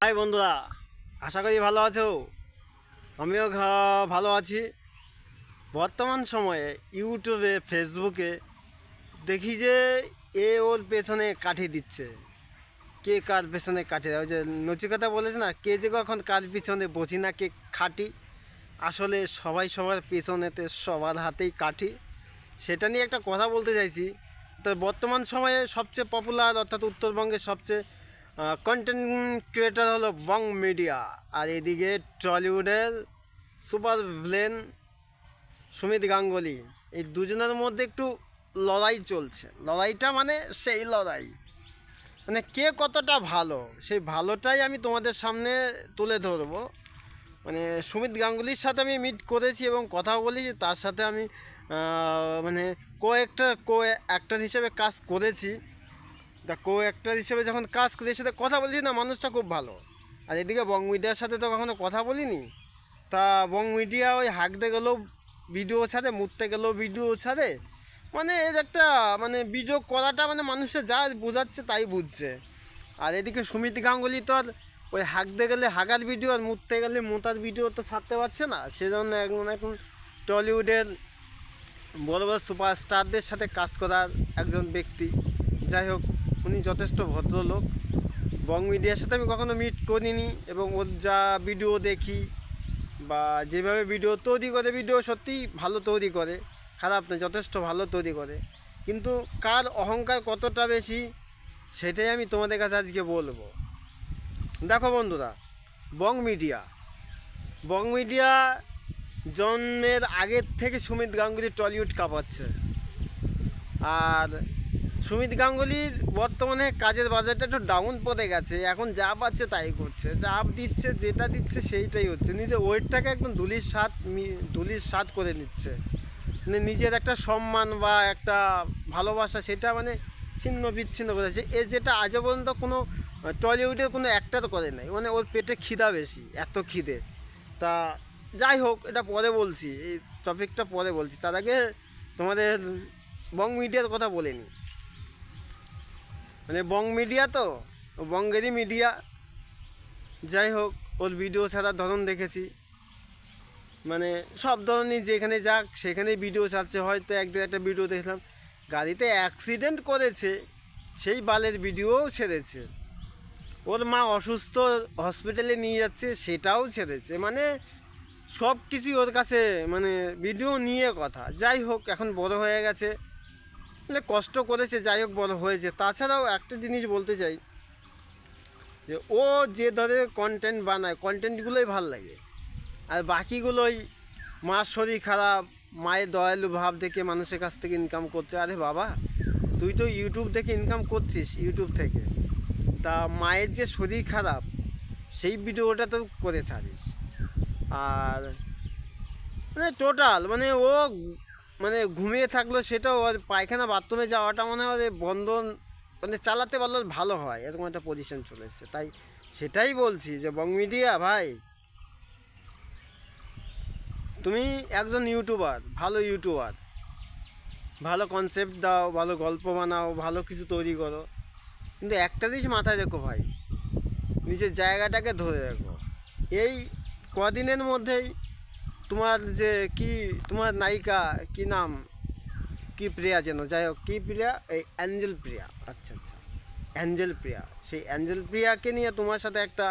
High বন্ধুরা, আশা করি ভালো আছো। আমিও ভালো আছি। বর্তমান সময়ে ইউটিউবে ফেসবুকে দেখি যে ওর পেছনে কাঠি দিচ্ছে, কে কার পেছনে কাঠি দেয়। ওই যে নচিকতা বলেছে না, কে যে কখন কার পিছনে বসি না কে খাটি। আসলে সবাই সবার পেছনেতে সবার হাতেই কাঠি। সেটা নিয়ে একটা কথা বলতে চাইছি। তো বর্তমান সময়ে সবচেয়ে পপুলার অর্থাৎ উত্তরবঙ্গের সবচেয়ে কন্টেন্ট ক্রিয়েটার হলো বং মিডিয়া, আর এদিকে টলিউডের সুপার ভিলেন সুমিত গাঙ্গুলি। এই দুজনের মধ্যে একটু লড়াই চলছে। লড়াইটা মানে সেই লড়াই, মানে কে কতটা ভালো, সেই ভালোটাই আমি তোমাদের সামনে তুলে ধরবো। মানে সুমিত গাঙ্গুলির সাথে আমি মিট করেছি এবং কথা বলেছি, তার সাথে আমি মানে কো অ্যাক্টর হিসেবে কাজ করেছি। তা কো অ্যাক্টর হিসেবে যখন কাজ করেছি সাথে কথা বলেছি না, মানুষটা খুব ভালো। আর এদিকে বং মিডিয়ার সাথে তো কখনো কথা বলিনি। তা বং মিডিয়া ওই হাঁকতে গেলেও ভিডিও ছাড়ে, মুততে গেলেও ভিডিও ছাড়ে। মানে এর একটা মানে ভিডিও করাটা মানে মানুষের যা বোঝাচ্ছে তাই বুঝছে। আর এদিকে সুমিত গাঙ্গুলি তো আর ওই হাঁকতে গেলে হাগার ভিডিও আর মুততে গেলে মোতার ভিডিও তো ছাড়তে পারছে না। সেজন্য এখন টলিউডের বড় বড় সুপারস্টারদের সাথে কাজ করার একজন ব্যক্তি। যাই হোক, উনি যথেষ্ট ভদ্রলোক। বং মিডিয়ার সাথে আমি কখনো মিট করিনি, এবং ওর যা ভিডিও দেখি বা যেভাবে ভিডিও তৈরি করে, ভিডিও সত্যিই ভালো তৈরি করে, খারাপ নয়, যথেষ্ট ভালো তৈরি করে। কিন্তু কার অহংকার কতটা বেশি সেটাই আমি তোমাদের কাছে আজকে বলবো। দেখো বন্ধুরা, বং মিডিয়া জন্মের আগের থেকে সুমিত গাঙ্গুলি টলিউড কাঁপাচ্ছে। আর সুমিত গাঙ্গুলির বর্তমানে কাজের বাজারটা একটু ডাউন পড়ে গেছে। এখন যা পাচ্ছে তাই করছে, যা দিচ্ছে যেটা দিচ্ছে সেইটাই হচ্ছে। নিজের ওয়েটটাকে একদম ধুলির স্বাদ করে নিচ্ছে। মানে নিজের একটা সম্মান বা একটা ভালোবাসা সেটা মানে ছিন্ন বিচ্ছিন্ন করেছে। এ যেটা আজও পর্যন্ত কোনো টলিউডের কোনো অ্যাক্টার করে নাই। মানে ওর পেটে খিদা বেশি, এত খিদে। তা যাই হোক, এটা পরে বলছি, এই টপিকটা পরে বলছি। তার আগে তোমাদের বং মিডিয়ার কথা বলে নিই। মানে বং মিডিয়া তো বঙ্গেরই মিডিয়া। যাই হোক, ওর ভিডিও ছাড়ার ধরন দেখেছি, মানে সব ধরনই, যেখানে যাক সেখানেই ভিডিও ছাড়ছে। হয়তো একদিন একটা ভিডিও দেখলাম গাড়িতে অ্যাক্সিডেন্ট করেছে, সেই বালের ভিডিওও ছেড়েছে। ওর মা অসুস্থ, হসপিটালে নিয়ে যাচ্ছে, সেটাও ছেড়েছে। মানে সব কিছুই ওর কাছে মানে ভিডিও নিয়ে কথা। যাই হোক, এখন বড় হয়ে গেছে, মানে কষ্ট করেছে, যাই হোক বড় হয়েছে। তাছাড়াও একটা জিনিস বলতে চাই, যে ও যে ধরে কন্টেন্ট বানায়, কন্টেন্টগুলোই ভাল লাগে। আর বাকিগুলোই মার শরীর খারাপ, মায়ের দয়ালু ভাব দেখে মানুষের কাছ থেকে ইনকাম করছে। আরে বাবা, তুই তো ইউটিউব দেখে ইনকাম করছিস, ইউটিউব থেকে। তা মায়ের যে শরীর খারাপ সেই ভিডিওটা তো করে ছাড়িস। আর মানে টোটাল মানে ও মানে ঘুমিয়ে থাকলো, সেটাও আর পায়খানা বাথরুমে যাওয়াটা মনে হয় বন্ধ, মানে চালাতে পারলে ভালো হয়, এরকম একটা পজিশন চলে এসছে। তাই সেটাই বলছি যে বং মিডিয়া ভাই, তুমি একজন ইউটিউবার, ভালো ইউটিউবার, ভালো কনসেপ্ট দাও, ভালো গল্প বানাও, ভালো কিছু তৈরি করো। কিন্তু একটা জিনিস মাথায় রেখো ভাই, নিজের জায়গাটাকে ধরে রাখো। এই কদিনের মধ্যেই তোমার যে তোমার নায়িকা কি নাম, কি প্রিয়া যেন, যাই হোক কি প্রিয়া, এই অ্যাঞ্জেল প্রিয়া, আচ্ছা আচ্ছা অ্যাঞ্জেল প্রিয়া, সেই অ্যাঞ্জেল প্রিয়াকে নিয়ে তোমার সাথে একটা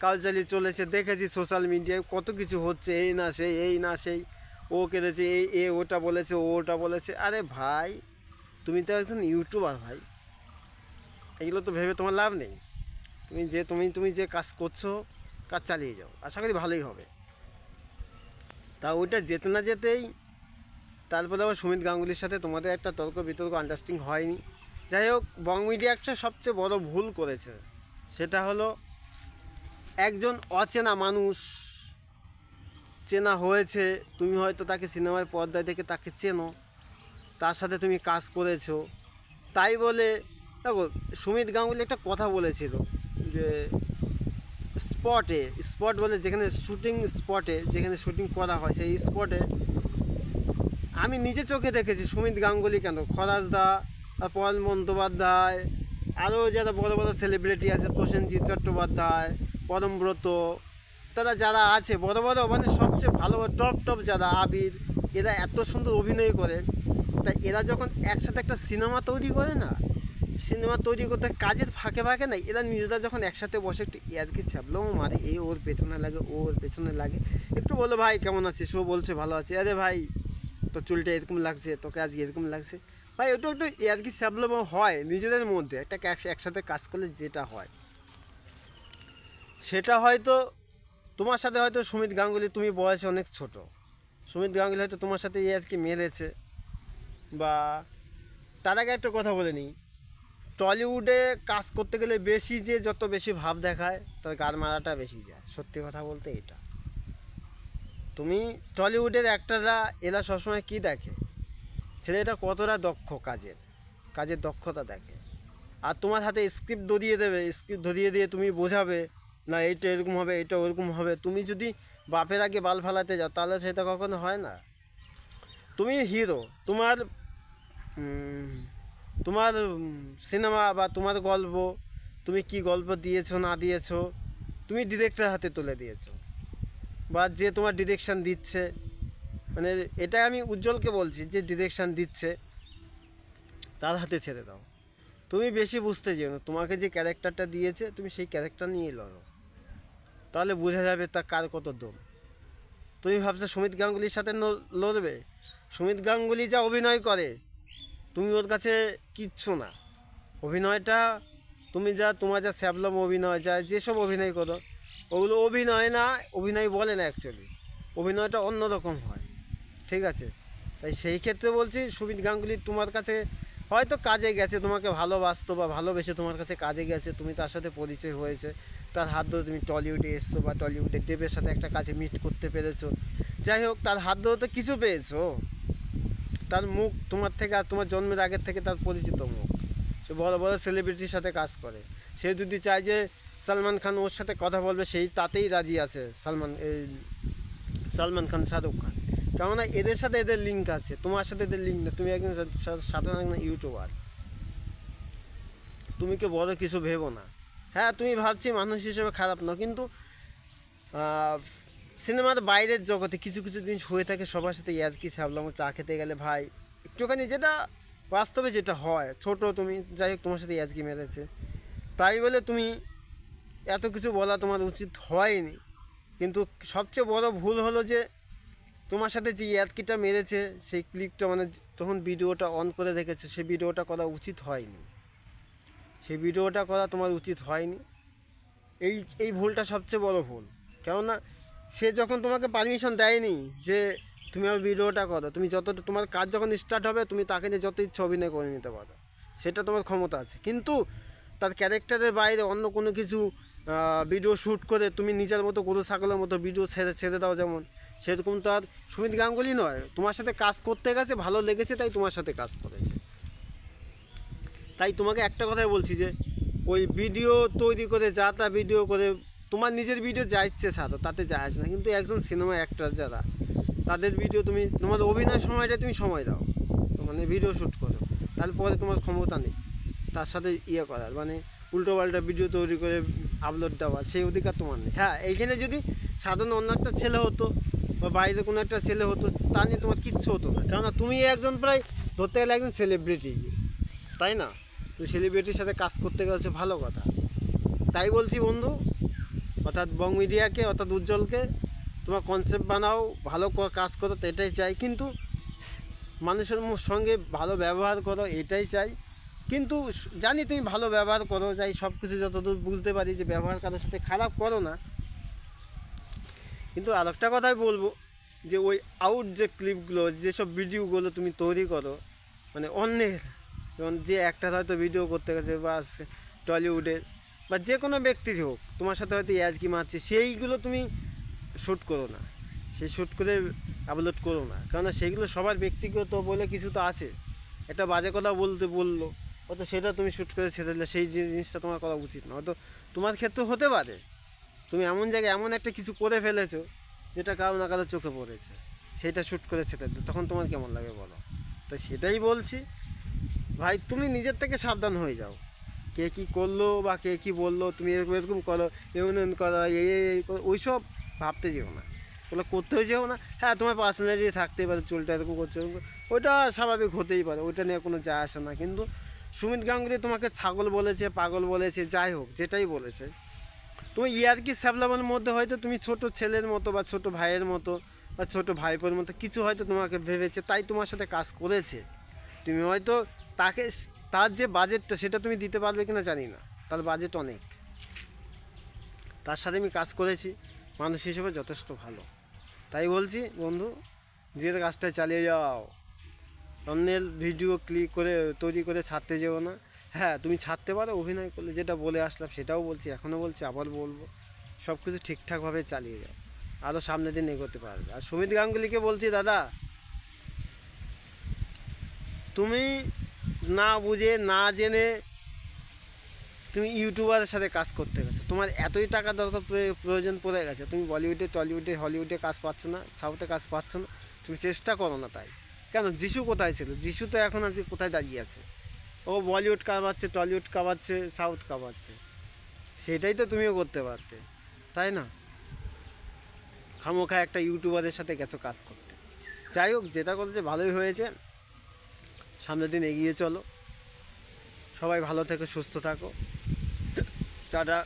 কালচালি চলেছে। দেখেছি সোশ্যাল মিডিয়ায় কত কিছু হচ্ছে, এই না সেই, এই না সেই, ও কেঁদেছে, ওটা বলেছে, ও ওটা বলেছে। আরে ভাই, তুমি তো একজন ইউটিউবার ভাই, এগুলো তো ভেবে তোমার লাভ নেই। তুমি যে কাজ করছো, কাজ চালিয়ে যাও, আশা করি ভালোই হবে। তা ওইটা যেতে না যেতেই তারপরে আবার সুমিত গাঙ্গুলির সাথে তোমাদের একটা তর্ক বিতর্ক আন্ডারস্ট্যান্ডিং হয়নি। যাই হোক, বং মিডিয়া একটা সবচেয়ে বড় ভুল করেছে, সেটা হলো একজন অচেনা মানুষ চেনা হয়েছে। তুমি হয়তো তাকে সিনেমায় পর্দায় দেখে তাকে চেনো, তার সাথে তুমি কাজ করেছো, তাই বলে দেখো সুমিত গাঙ্গুলি একটা কথা বলেছিল যে স্পট বলে, যেখানে যেখানে শুটিং করা হয় সেই স্পটে আমি নিজে চোখে দেখেছি সুমিত গাঙ্গুলি, কেন খরাজদা, পল বন্দ্যোপাধ্যায়, আরও যারা বড় বড় সেলিব্রিটি আছে, প্রসেনজিৎ চট্টোপাধ্যায়, পরমব্রত, তারা যারা আছে বড় বড় মানে সবচেয়ে ভালো টপ যারা, আবির, এরা এত সুন্দর অভিনয় করে। তাই এরা যখন একসাথে একটা সিনেমা তৈরি করে না, সিনেমা তৈরি করতে কাজের ফাঁকে ফাঁকে না, এরা নিজেরা যখন একসাথে বসে একটু ইয়ার্কি ছ্যাবলাও মারে, এই ওর পেছনে লাগে, ও ওর পেছনে লাগে, একটু বলো ভাই কেমন আছিস, ও বলছে ভালো আছে, আরে ভাই তোর চুলটা এরকম লাগছে, তোকে আজকে এরকম লাগছে, ভাই ওটা একটু ইয়ার্কি ছ্যাবলাও হয় নিজেদের মধ্যে। একটা একসাথে কাজ করলে যেটা হয় সেটা হয়তো তোমার সাথে হয়তো সুমিত গাঙ্গুলি, তুমি বয়সে অনেক ছোট, সুমিত গাঙ্গুলি হয়তো তোমার সাথে ইয়ার্কি মেরেছে। বা তার আগে একটা কথা বলে নিই, টলিউডে কাজ করতে গেলে বেশি যে যত বেশি ভাব দেখায় তার গান মারাটা বেশি যায়, সত্যি কথা বলতে এটা। তুমি টলিউডের অ্যাক্টররা এরা সবসময় কী দেখে, ছেলেটা কতটা দক্ষ, কাজের দক্ষতা দেখে। আর তোমার হাতে স্ক্রিপ্ট ধরিয়ে দেবে, স্ক্রিপ্ট ধরিয়ে দিয়ে তুমি বোঝাবে না এইটা এরকম হবে, এটা ওরকম হবে। তুমি যদি বাপের আগে বাল ফালাতে যাও তাহলে সেটা কখনো হয় না। তুমি হিরো, তোমার তোমার সিনেমা বা তোমার গল্প, তুমি কি গল্প দিয়েছো না দিয়েছো, তুমি ডিরেক্টর হাতে তুলে দিয়েছো, বা যে তোমার ডিরেকশান দিচ্ছে, মানে এটা আমি উজ্জ্বলকে বলছি, যে ডিরেকশান দিচ্ছে তার হাতে ছেড়ে দাও। তুমি বেশি বুঝতে যেও না, তোমাকে যে ক্যারেক্টারটা দিয়েছে তুমি সেই ক্যারেক্টার নিয়ে লড়ো, তাহলে বোঝা যাবে তা কার কত দম। তুমি ভাবছো সুমিত গাঙ্গুলির সাথে লড়বে? সুমিত গাঙ্গুলি যা অভিনয় করে তুমি ওর কাছে কিচ্ছু না। অভিনয়টা তুমি তোমার যা স্যাবলম অভিনয়, যা যেসব অভিনয় করো ওগুলো অভিনয় না, অভিনয় বলে না অ্যাকচুয়ালি, অভিনয়টা অন্যরকম হয়, ঠিক আছে? তাই সেই ক্ষেত্রে বলছি সুমিত গাঙ্গুলি তোমার কাছে হয়তো কাজে গেছে, তোমাকে ভালোবাসতো বা ভালোবেসে তোমার কাছে কাজে গেছে, তুমি তার সাথে পরিচয় হয়েছে, তার হাত ধরে তুমি টলিউডে এসছো বা টলিউডে দেবের সাথে একটা কাজে মিট করতে পেরেছো, যাই হোক তার হাত ধরে তো কিছু পেয়েছো। তার মুখ তোমার থেকে আর তোমার জন্মের আগের থেকে তার পরিচিত মুখ, সে বড় বড় সেলিব্রিটির সাথে কাজ করে। সে যদি চায় যে সালমান খান ওর সাথে কথা বলবে, সেই তাতেই রাজি আছে সালমান খান, শাহরুখ খান, কেননা এদের সাথে এদের লিঙ্ক আছে, তোমার সাথে এদের লিঙ্ক নেই। তুমি একজন সাধারণ একজন ইউটিউবার, তুমি কি বড় কিছু ভেবো না। হ্যাঁ তুমি ভাবছি মানুষ হিসেবে খারাপ না, কিন্তু সিনেমার বাইরের জগতে কিছু কিছু জিনিস হয়ে থাকে সবার সাথে। ইয়ার্কি ছাবলাম, চা খেতে গেলে ভাই একটুখানি যেটা বাস্তবে যেটা হয়, ছোট তুমি, যাই হোক তোমার সাথে ইয়ার্কি মেরেছে, তাই বলে তুমি এত কিছু বলা তোমার উচিত হয়নি। কিন্তু সবচেয়ে বড় ভুল হলো যে তোমার সাথে যে ইয়ার্কিটা মেরেছে সেই ক্লিপটা, মানে তখন ভিডিওটা অন করে রেখেছে, সেই ভিডিওটা করা উচিত হয়নি, সেই ভিডিওটা করা তোমার উচিত হয়নি। এই ভুলটা সবচেয়ে বড় ভুল। কেননা সে যখন তোমাকে পারমিশন দেয়নি যে তুমি আমার ভিডিওটা করো, তুমি তোমার কাজ যখন স্টার্ট হবে তুমি তাকে নিয়ে যত ইচ্ছা অভিনয় করে নিতে পারো, সেটা তোমার ক্ষমতা আছে। কিন্তু তার ক্যারেক্টারের বাইরে অন্য কোনো কিছু ভিডিও শ্যুট করে তুমি নিজের মতো গরু ছাগলের মতো ভিডিও ছেড়ে দাও, যেমন সেরকম তো আর সুমিত গাঙ্গুলি নয়। তোমার সাথে কাজ করতে গেছে, ভালো লেগেছে তাই তোমার সাথে কাজ করেছে। তাই তোমাকে একটা কথাই বলছি যে ওই ভিডিও তৈরি করে যা তা ভিডিও করে তোমার নিজের ভিডিও যা ইচ্ছে ছাড়ো, তাতে যায় আসে না। কিন্তু একজন সিনেমা অ্যাক্টর যারা, তাদের ভিডিও তুমি তোমার অভিনয় সময়টা তুমি সময় দাও, মানে ভিডিও শ্যুট করো, তারপরে তোমার ক্ষমতা নেই তার সাথে ইয়ে করার, মানে উল্টোপাল্টা ভিডিও তৈরি করে আপলোড দেওয়া, সেই অধিকার তোমার নেই। হ্যাঁ এইখানে যদি সাধারণ অন্য একটা ছেলে হতো বা বাইরে কোনো একটা ছেলে হতো, তা নিয়ে তোমার কিচ্ছু হতো না, কেননা তুমি একজন প্রায় ধরতে গেলে একজন সেলিব্রিটি, তাই না? তুমি সেলিব্রিটির সাথে কাজ করতে গেছে, ভালো কথা। তাই বলছি বন্ধু, অর্থাৎ বং মিডিয়াকে, অর্থাৎ উজ্জ্বলকে, তোমার কনসেপ্ট বানাও, ভালো কাজ করো, তো এটাই চাই। কিন্তু মানুষের সঙ্গে ভালো ব্যবহার করো, এটাই চাই। কিন্তু জানি তুমি ভালো ব্যবহার করো, যাই সব কিছু যতদূর বুঝতে পারি যে ব্যবহার কারোর সাথে খারাপ করো না। কিন্তু আর একটা কথাই বলবো যে ওই আউট যে ক্লিপগুলো, যেসব ভিডিওগুলো তুমি তৈরি করো, মানে অন্যের, যেমন যে একটা হয়তো ভিডিও করতে গেছে বা টলিউডের বা যে কোনো ব্যক্তির হোক, তোমার সাথে হয়তো ইয়ার্কি মারছে, সেইগুলো তুমি শ্যুট করো না, সেই শ্যুট করে আপলোড করো না। কেননা সেইগুলো সবার ব্যক্তিগত বলে কিছু তো আছে, একটা বাজে কথা বললো হয়তো সেটা তুমি শ্যুট করে ছেড়ে দিলে, সেই জিনিসটা তোমার করা উচিত না। হয়তো তোমার ক্ষেত্রে হতে পারে, তুমি এমন জায়গায় এমন একটা কিছু করে ফেলেছো যেটা কারো না কারো চোখে পড়েছে, সেটা শ্যুট করে ছেড়ে দিলে তখন তোমার কেমন লাগে বলো? তো সেটাই বলছি ভাই, তুমি নিজের থেকে সাবধান হয়ে যাও। কে কী করলো বা কে কী বললো, তুমি এরকম এরকম করো, এমন করো, এই করো, ওইসব ভাবতে যেও না, ওগুলো করতেও যেও না। হ্যাঁ, তোমার পার্সোনালিটি থাকতেই পারে, চুলটা এরকম করছো এরকম করছো, ওইটা স্বাভাবিক হতেই পারে, ওইটা নিয়ে কোনো যায় আসে না। কিন্তু সুমিত গাঙ্গুলি তোমাকে ছাগল বলেছে, পাগল বলেছে, যাই হোক যেটাই বলেছে, তুমি ইয়ার্কি স্যাবলামের মধ্যে হয়তো তুমি ছোট ছেলের মতো বা ছোট ভাইয়ের মতো বা ছোট ভাইপোর মতো কিছু হয়তো তোমাকে ভেবেছে, তাই তোমার সাথে কাজ করেছে। তুমি হয়তো তাকে, তার যে বাজেটটা সেটা তুমি দিতে পারবে কিনা জানি না, তার বাজেট অনেক, তার সাথে আমি কাজ করেছি, মানুষ হিসেবে যথেষ্ট ভালো। তাই বলছি বন্ধু, নিজের কাজটা চালিয়ে যাও, অন্যের ভিডিও ক্লিক করে তৈরি করে ছাড়তে যেও না। হ্যাঁ, তুমি ছাড়তে পারো অভিনয় করলে, যেটা বলে আসলাম সেটাও বলছি, এখনও বলছি, আবার বলবো, সব কিছু ঠিকঠাকভাবে চালিয়ে যাও, আরও সামনের দিন এগোতে পারবে। আর সুমিত গাঙ্গুলিকে বলছি, দাদা তুমি না বুঝে না জেনে তুমি ইউটিউবারের সাথে কাজ করতে গেছো, তোমার এতই টাকা দরকার প্রয়োজন পড়ে গেছে, তুমি বলিউডে টলিউডে হলিউডে কাজ পাচ্ছ না, সাউথে কাজ পাচ্ছ না, তুমি চেষ্টা করো না। তাই কেন, যিশু কোথায় ছিল? যিশু তো এখন আজকে কোথায় দাঁড়িয়ে আছে? ও বলিউড কামাচ্ছে, টলিউড কামাচ্ছে, সাউথ কামাচ্ছে, সেটাই তো তুমিও করতে পারতে, তাই না? খামোখা একটা ইউটিউবারের সাথে গেছো কাজ করতে। যাই হোক, যেটা করেছে ভালোই হয়েছে, সামনের দিন এগিয়ে চলো, সবাই ভালো থেকো, সুস্থ থাকো, টাটা।